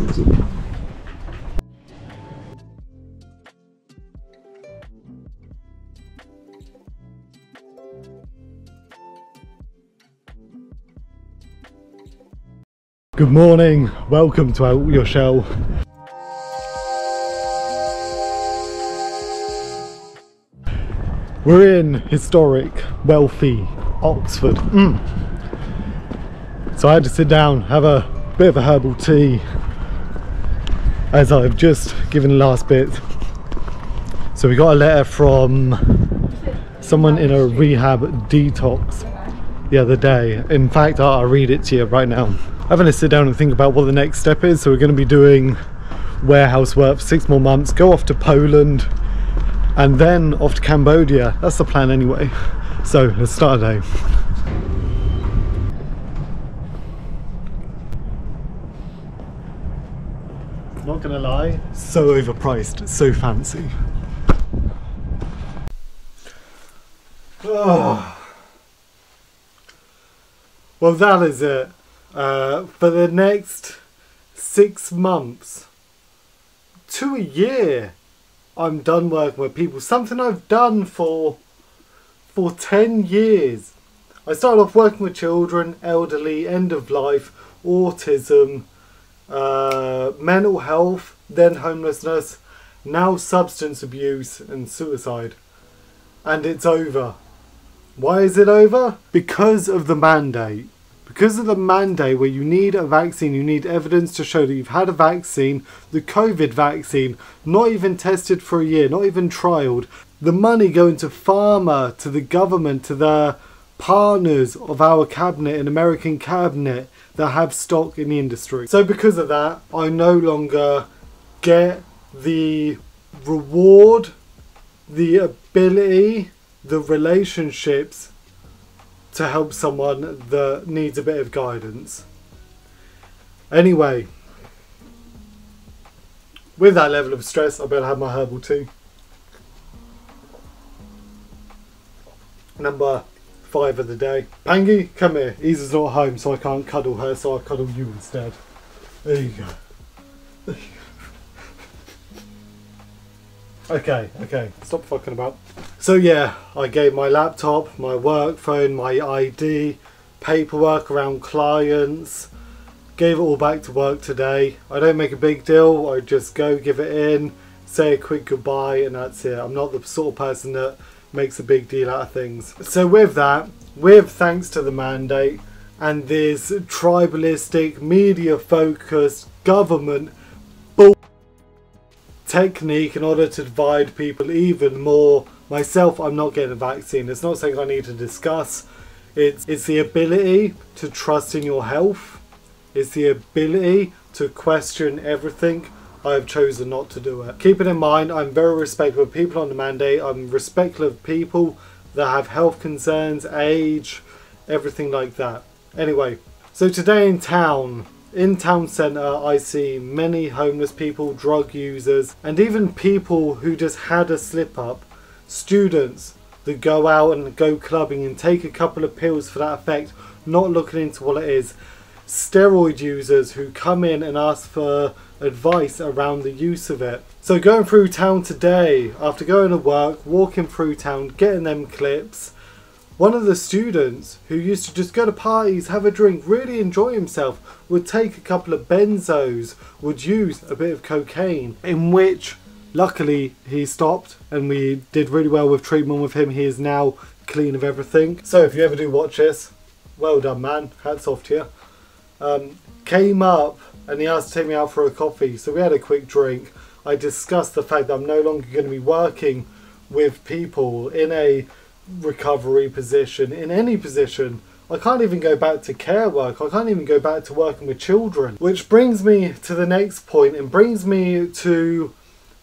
Good morning, welcome to Out Your Shell. We're in historic, wealthy Oxford. So I had to sit down, have a bit of a herbal tea, as I've just given the last bit. So we got a letter from someone in a rehab detox the other day. In fact, I'll read it to you right now. I'm going to sit down and think about what the next step is. So we're going to be doing warehouse work for 6 more months, go off to Poland, and then off to Cambodia. That's the plan anyway. So let's start a day. Not gonna lie, so overpriced, so fancy. Oh. Well, that is it. For the next 6 months to a year, I'm done working with people. Something I've done for 10 years. I started off working with children, elderly, end of life, autism, mental health, then homelessness, now substance abuse and suicide. And it's over. Why is it over? Because of the mandate. Because of the mandate where you need a vaccine, you need evidence to show that you've had a vaccine, the COVID vaccine, not even tested for a year, not even trialled. The money going to pharma, to the government, to the partners of our cabinet and American cabinet that have stock in the industry. So because of that, I no longer get the reward, the ability, the relationships to help someone that needs a bit of guidance. Anyway, with that level of stress, I better have my herbal tea. Number 5 of the day. Pangy, come here. Isa's not home, so I can't cuddle her, so I'll cuddle you instead. There you go. There you go. Okay, stop fucking about. So yeah, I gave my laptop, my work phone, my ID, paperwork around clients, gave it all back to work today. I don't make a big deal, I just go give it in, say a quick goodbye, and that's it. I'm not the sort of person that makes a big deal out of things. So with that, with thanks to the mandate and this tribalistic, media focused government bull technique in order to divide people even more, myself, I'm not getting a vaccine. It's not something I need to discuss. It's the ability to trust in your health. It's the ability to question everything. I have chosen not to do it. Keep it in mind, I'm very respectful of people on the mandate. I'm respectful of people that have health concerns, age, everything like that. Anyway, so today in town centre, I see many homeless people, drug users, and even people who just had a slip up. Students that go out and go clubbing and take a couple of pills for that effect, not looking into what it is. Steroid users who come in and ask for advice around the use of it. So going through town today, after going to work, walking through town, getting them clips, one of the students who used to just go to parties, have a drink, really enjoy himself, would take a couple of benzos, would use a bit of cocaine, in which luckily he stopped and we did really well with treatment with him. He is now clean of everything. So if you ever do watch this, well done man, hats off to you. Came up and he asked to take me out for a coffee, so we had a quick drink. I discussed the fact that I'm no longer going to be working with people in a recovery position, in any position. I can't even go back to care work, I can't even go back to working with children. Which brings me to the next point and brings me to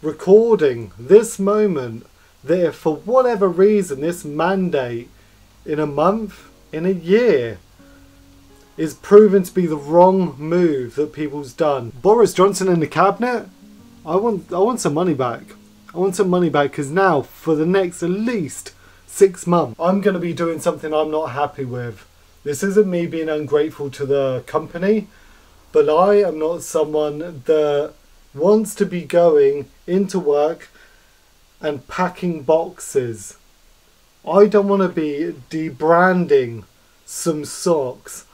recording this moment, that if for whatever reason this mandate in a month, in a year, is proven to be the wrong move that people's done. Boris Johnson in the cabinet, I want some money back. I want some money back, because now for the next at least 6 months I'm going to be doing something I'm not happy with. This isn't me being ungrateful to the company. but I am not someone that wants to be going into work and packing boxes. I don't want to be debranding some socks.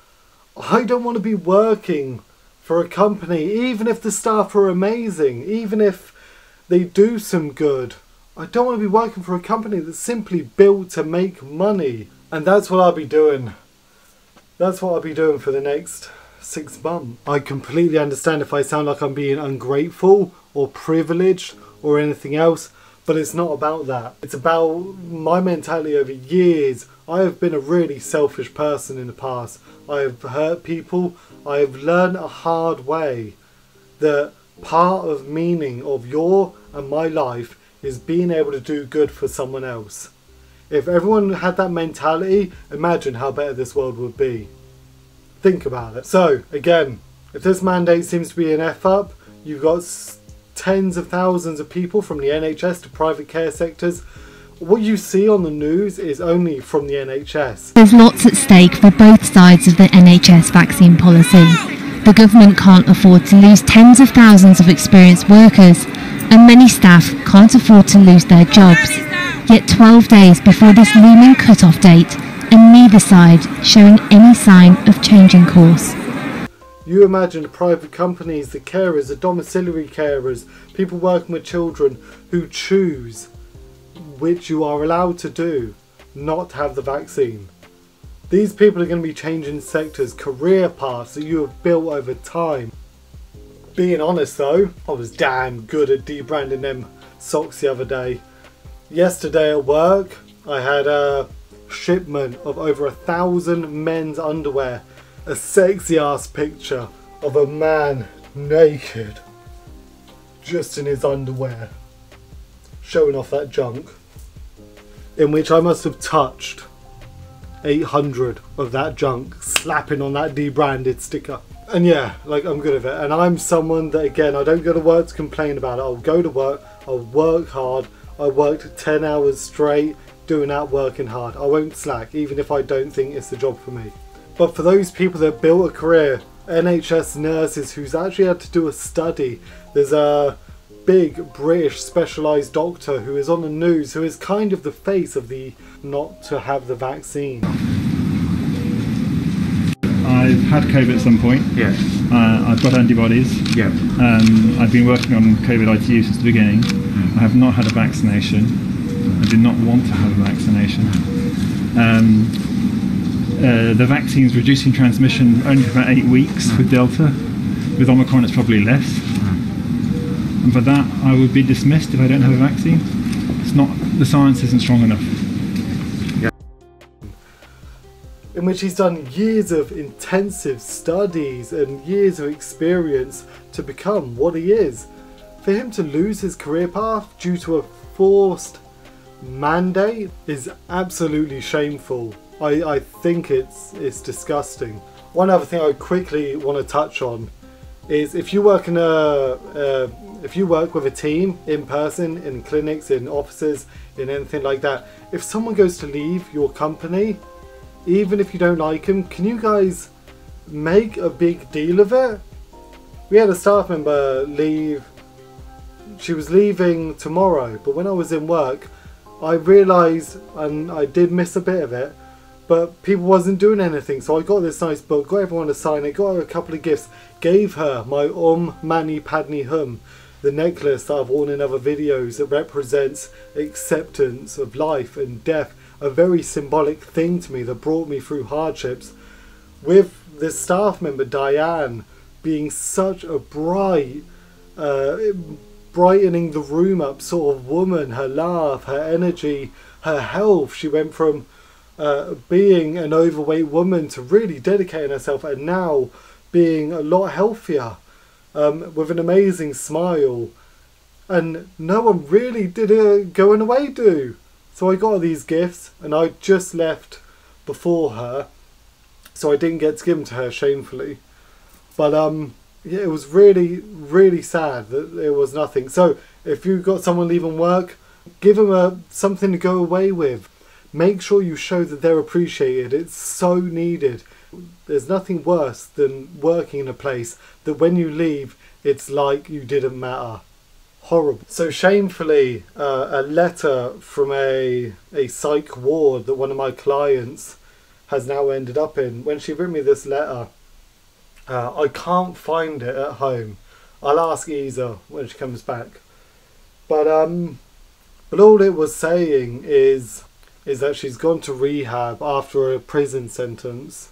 I don't want to be working for a company, even if the staff are amazing, even if they do some good. I don't want to be working for a company that's simply built to make money. And that's what I'll be doing. That's what I'll be doing for the next 6 months. I completely understand if I sound like I'm being ungrateful or privileged or anything else, but it's not about that. It's about my mentality over years. I have been a really selfish person in the past. I have hurt people. I have learned a hard way that part of meaning of your and my life is being able to do good for someone else. If everyone had that mentality, imagine how better this world would be. Think about it. So, again, if this mandate seems to be an F-up, you've got tens of thousands of people from the NHS to private care sectors. What you see on the news is only from the NHS. There's lots at stake for both sides of the NHS vaccine policy. The government can't afford to lose tens of thousands of experienced workers, and many staff can't afford to lose their jobs. Yet 12 days before this looming cut-off date, and neither side showing any sign of changing course. You imagine the private companies, the carers, the domiciliary carers, people working with children who choose, which you are allowed to do, not have the vaccine. These people are going to be changing sectors, career paths that you have built over time. Being honest though, I was damn good at debranding them socks the other day. Yesterday at work, I had a shipment of over 1,000 men's underwear. A sexy ass picture of a man naked, just in his underwear, showing off that junk, in which I must have touched 800 of that junk, slapping on that debranded sticker. And yeah, like, I'm good at it. And I'm someone that, again, I don't go to work to complain about it. I'll go to work, I'll work hard. I worked 10 hours straight doing that, working hard. I won't slack, even if I don't think it's the job for me. But for those people that built a career, NHS nurses who's actually had to do a study, there's a big British specialised doctor who is on the news, who is kind of the face of the not to have the vaccine. I've had COVID at some point. Yes. I've got antibodies. Yeah. I've been working on COVID ITU since the beginning. I have not had a vaccination. I do not want to have a vaccination. The vaccine's reducing transmission only for about 8 weeks with Delta. With Omicron it's probably less. And for that I would be dismissed if I don't have a vaccine. It's not, the science isn't strong enough. In which he's done years of intensive studies and years of experience to become what he is. For him to lose his career path due to a forced mandate is absolutely shameful. I think it's disgusting. One other thing I quickly want to touch on is if you work in if you work with a team in person, in clinics, in offices, in anything like that, if someone goes to leave your company, even if you don't like him, can you guys make a big deal of it? We had a staff member leave. She was leaving tomorrow, but when I was in work, I realised, and I did miss a bit of it, but people wasn't doing anything, so I got this nice book, got everyone to sign it, got her a couple of gifts, gave her my Mani Padme Hum, the necklace that I've worn in other videos that represents acceptance of life and death, a very symbolic thing to me that brought me through hardships. With this staff member, Diane, being such a bright, brightening the room up sort of woman, her laugh, her energy, her health. She went from being an overweight woman to really dedicating herself, and now being a lot healthier, with an amazing smile. And no one really did a going away do. So I got her these gifts, and I just left before her, so I didn't get to give them to her, shamefully. But yeah, it was really, really sad that there was nothing. So if you've got someone leaving work, give them something to go away with. Make sure you show that they're appreciated. It's so needed. There's nothing worse than working in a place that when you leave, it's like you didn't matter. Horrible. So shamefully, a letter from a psych ward that one of my clients has now ended up in. When she wrote me this letter, I can't find it at home. I'll ask Isa when she comes back. But all it was saying is that she's gone to rehab after a prison sentence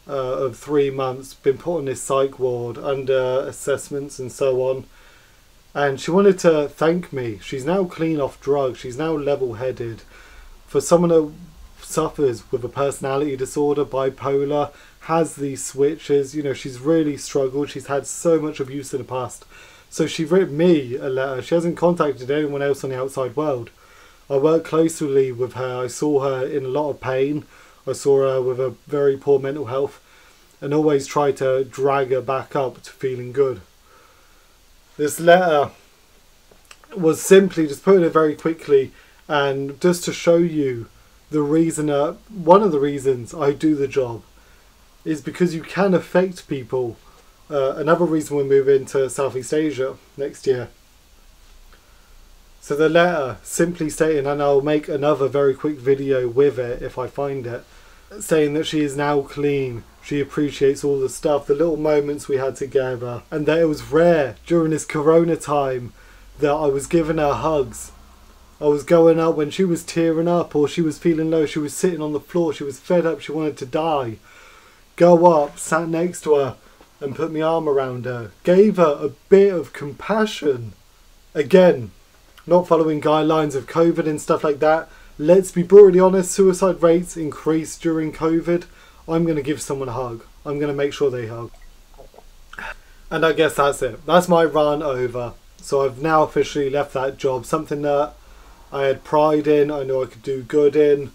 of 3 months, been put on this psych ward under assessments and so on. And she wanted to thank me. She's now clean off drugs. She's now level-headed. For someone who suffers with a personality disorder, bipolar, has these switches, you know, she's really struggled. She's had so much abuse in the past. So she wrote me a letter. She hasn't contacted anyone else on the outside world. I worked closely with her. I saw her in a lot of pain. I saw her with a very poor mental health and always tried to drag her back up to feeling good. This letter was simply just putting it very quickly, and just to show you the reason, one of the reasons I do the job is because you can affect people. Another reason we're moving to Southeast Asia next year. So the letter simply stating, and I'll make another very quick video with it if I find it, saying that she is now clean. She appreciates all the stuff, the little moments we had together, and that it was rare during this corona time that I was giving her hugs. I was going up when she was tearing up or she was feeling low, she was sitting on the floor, she was fed up, she wanted to die. Go up, sat next to her and put my arm around her. Gave her a bit of compassion. Again, not following guidelines of COVID and stuff like that. Let's be brutally honest, suicide rates increased during COVID. I'm going to give someone a hug. I'm going to make sure they hug. And I guess that's it. That's my rant over. So I've now officially left that job. Something that I had pride in, I know I could do good in.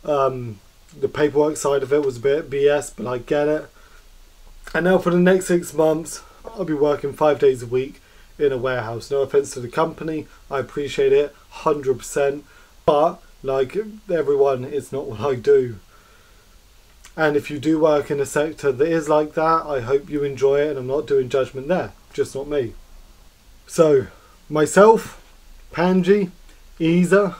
The paperwork side of it was a bit BS, but I get it. And now for the next 6 months, I'll be working 5 days a week in a warehouse. No offense to the company, I appreciate it 100%. But like everyone, it's not what I do. And if you do work in a sector that is like that, I hope you enjoy it, and I'm not doing judgment there, just not me. So, myself, Panji, Isa,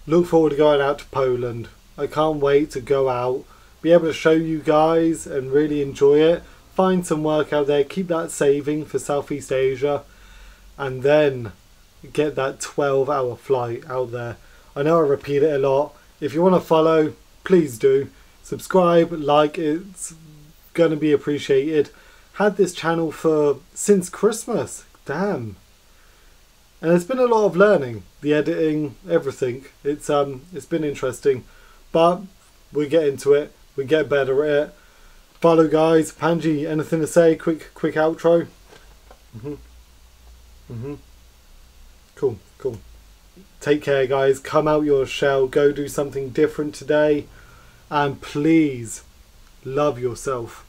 look forward to going out to Poland. I can't wait to go out, be able to show you guys and really enjoy it. Find some work out there, keep that saving for Southeast Asia, and then get that 12-hour flight out there. I know I repeat it a lot. If you want to follow, please do. Subscribe, like, it's going to be appreciated. Had this channel since Christmas. Damn. And it's been a lot of learning. The editing, everything. It's been interesting. But we get into it. We get better at it. Follow, guys. Panji, anything to say? Quick outro? Cool. Take care, guys. Come out your shell. Go do something different today. And please, love yourself.